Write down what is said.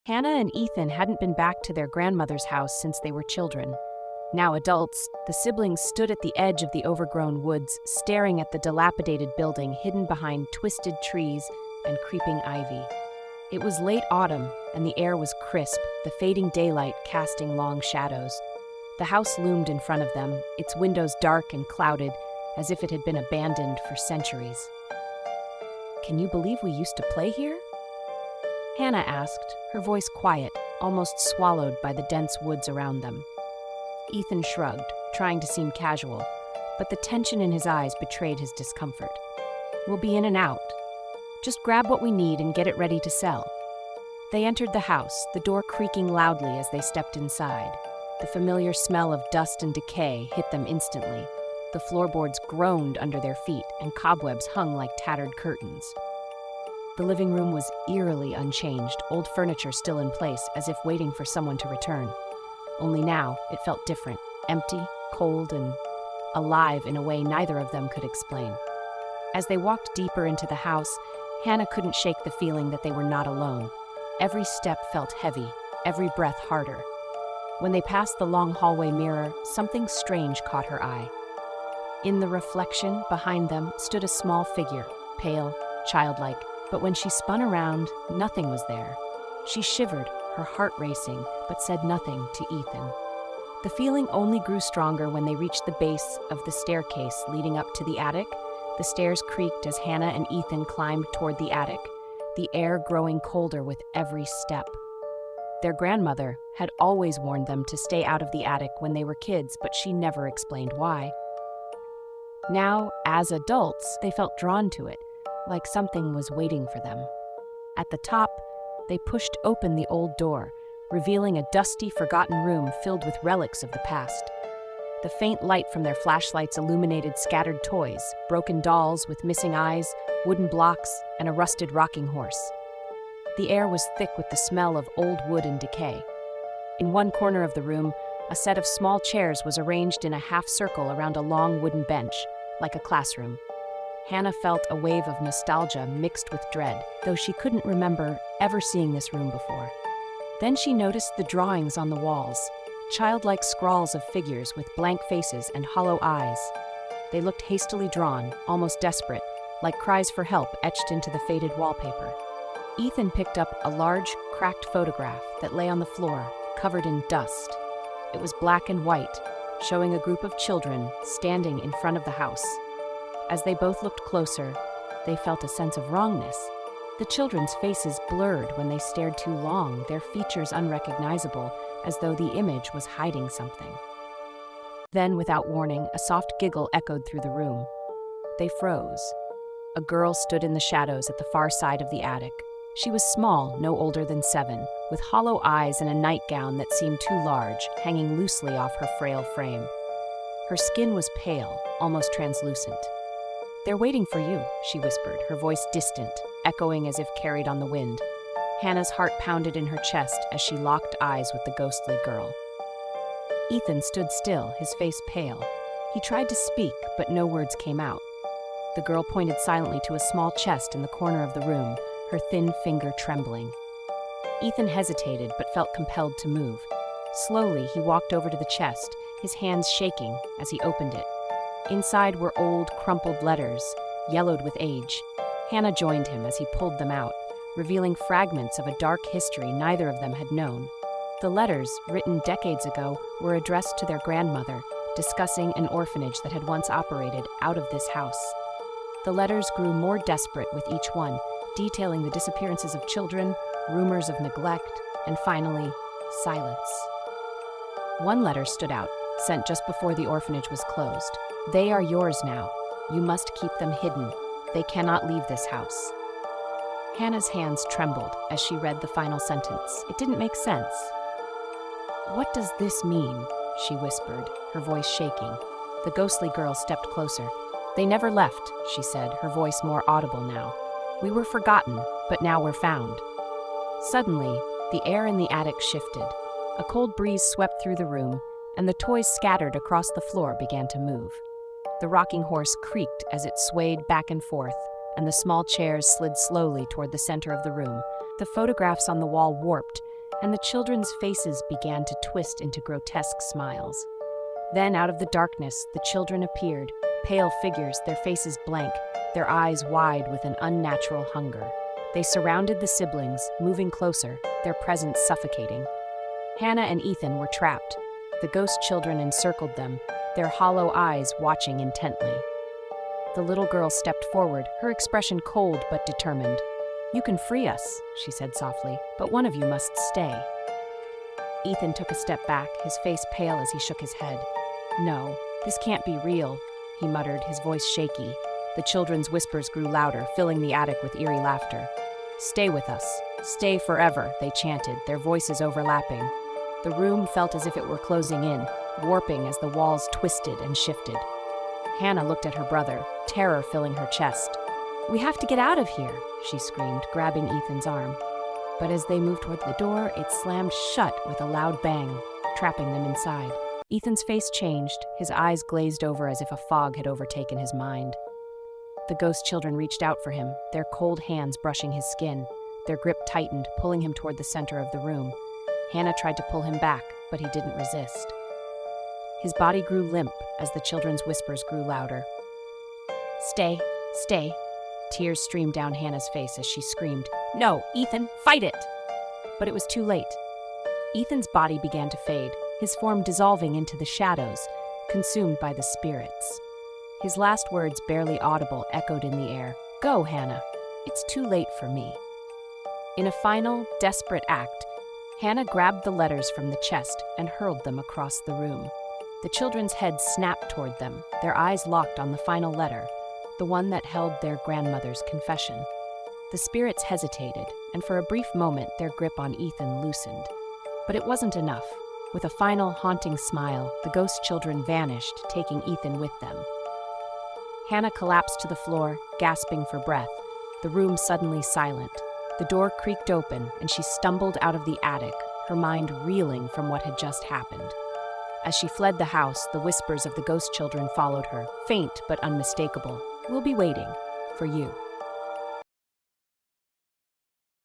Hannah and Ethan hadn't been back to their grandmother's house since they were children. Now adults, the siblings stood at the edge of the overgrown woods, staring at the dilapidated building hidden behind twisted trees and creeping ivy. It was late autumn, and the air was crisp, the fading daylight casting long shadows. The house loomed in front of them, its windows dark and clouded, as if it had been abandoned for centuries. "Can you believe we used to play here?" Hannah asked, her voice quiet, almost swallowed by the dense woods around them. Ethan shrugged, trying to seem casual, but the tension in his eyes betrayed his discomfort. "We'll be in and out. Just grab what we need and get it ready to sell." They entered the house, the door creaking loudly as they stepped inside. The familiar smell of dust and decay hit them instantly. The floorboards groaned under their feet, and cobwebs hung like tattered curtains. The living room was eerily unchanged, old furniture still in place, as if waiting for someone to return. Only now, it felt different, empty, cold, and alive in a way neither of them could explain. As they walked deeper into the house, Hannah couldn't shake the feeling that they were not alone. Every step felt heavy, every breath harder. When they passed the long hallway mirror, something strange caught her eye. In the reflection, behind them, stood a small figure, pale, childlike, but when she spun around, nothing was there. She shivered, her heart racing, but said nothing to Ethan. The feeling only grew stronger when they reached the base of the staircase leading up to the attic. The stairs creaked as Hannah and Ethan climbed toward the attic, the air growing colder with every step. Their grandmother had always warned them to stay out of the attic when they were kids, but she never explained why. Now, as adults, they felt drawn to it, like something was waiting for them. At the top, they pushed open the old door, revealing a dusty, forgotten room filled with relics of the past. The faint light from their flashlights illuminated scattered toys, broken dolls with missing eyes, wooden blocks, and a rusted rocking horse. The air was thick with the smell of old wood and decay. In one corner of the room, a set of small chairs was arranged in a half circle around a long wooden bench, like a classroom. Hannah felt a wave of nostalgia mixed with dread, though she couldn't remember ever seeing this room before. Then she noticed the drawings on the walls, childlike scrawls of figures with blank faces and hollow eyes. They looked hastily drawn, almost desperate, like cries for help etched into the faded wallpaper. Ethan picked up a large, cracked photograph that lay on the floor, covered in dust. It was black and white, showing a group of children standing in front of the house. As they both looked closer, they felt a sense of wrongness. The children's faces blurred when they stared too long, their features unrecognizable, as though the image was hiding something. Then, without warning, a soft giggle echoed through the room. They froze. A girl stood in the shadows at the far side of the attic. She was small, no older than 7, with hollow eyes and a nightgown that seemed too large, hanging loosely off her frail frame. Her skin was pale, almost translucent. "They're waiting for you," she whispered, her voice distant, echoing as if carried on the wind. Hannah's heart pounded in her chest as she locked eyes with the ghostly girl. Ethan stood still, his face pale. He tried to speak, but no words came out. The girl pointed silently to a small chest in the corner of the room, her thin finger trembling. Ethan hesitated but felt compelled to move. Slowly, he walked over to the chest, his hands shaking as he opened it. Inside were old, crumpled letters, yellowed with age. Hannah joined him as he pulled them out, revealing fragments of a dark history neither of them had known. The letters, written decades ago, were addressed to their grandmother, discussing an orphanage that had once operated out of this house. The letters grew more desperate with each one, detailing the disappearances of children, rumors of neglect, and finally, silence. One letter stood out, sent just before the orphanage was closed. "They are yours now. You must keep them hidden. They cannot leave this house." Hannah's hands trembled as she read the final sentence. It didn't make sense. "What does this mean?" she whispered, her voice shaking. The ghostly girl stepped closer. "They never left," she said, her voice more audible now. "We were forgotten, but now we're found." Suddenly, the air in the attic shifted. A cold breeze swept through the room, and the toys scattered across the floor began to move. The rocking horse creaked as it swayed back and forth, and the small chairs slid slowly toward the center of the room. The photographs on the wall warped, and the children's faces began to twist into grotesque smiles. Then, out of the darkness, the children appeared, pale figures, their faces blank, their eyes wide with an unnatural hunger. They surrounded the siblings, moving closer, their presence suffocating. Hannah and Ethan were trapped. The ghost children encircled them, their hollow eyes watching intently. The little girl stepped forward, her expression cold but determined. "You can free us," she said softly, "but one of you must stay." Ethan took a step back, his face pale as he shook his head. "No, this can't be real," he muttered, his voice shaky. The children's whispers grew louder, filling the attic with eerie laughter. "Stay with us. Stay forever," they chanted, their voices overlapping. The room felt as if it were closing in, warping as the walls twisted and shifted. Hannah looked at her brother, terror filling her chest. "We have to get out of here," she screamed, grabbing Ethan's arm. But as they moved toward the door, it slammed shut with a loud bang, trapping them inside. Ethan's face changed, his eyes glazed over as if a fog had overtaken his mind. The ghost children reached out for him, their cold hands brushing his skin. Their grip tightened, pulling him toward the center of the room. Hannah tried to pull him back, but he didn't resist. His body grew limp as the children's whispers grew louder. "Stay, stay." Tears streamed down Hannah's face as she screamed, "No, Ethan, fight it!" But it was too late. Ethan's body began to fade, his form dissolving into the shadows, consumed by the spirits. His last words, barely audible, echoed in the air. "Go, Hannah. It's too late for me." In a final, desperate act, Hannah grabbed the letters from the chest and hurled them across the room. The children's heads snapped toward them, their eyes locked on the final letter, the one that held their grandmother's confession. The spirits hesitated, and for a brief moment their grip on Ethan loosened. But it wasn't enough. With a final, haunting smile, the ghost children vanished, taking Ethan with them. Hannah collapsed to the floor, gasping for breath, the room suddenly silent. The door creaked open, and she stumbled out of the attic, her mind reeling from what had just happened. As she fled the house, the whispers of the ghost children followed her, faint but unmistakable. "We'll be waiting for you."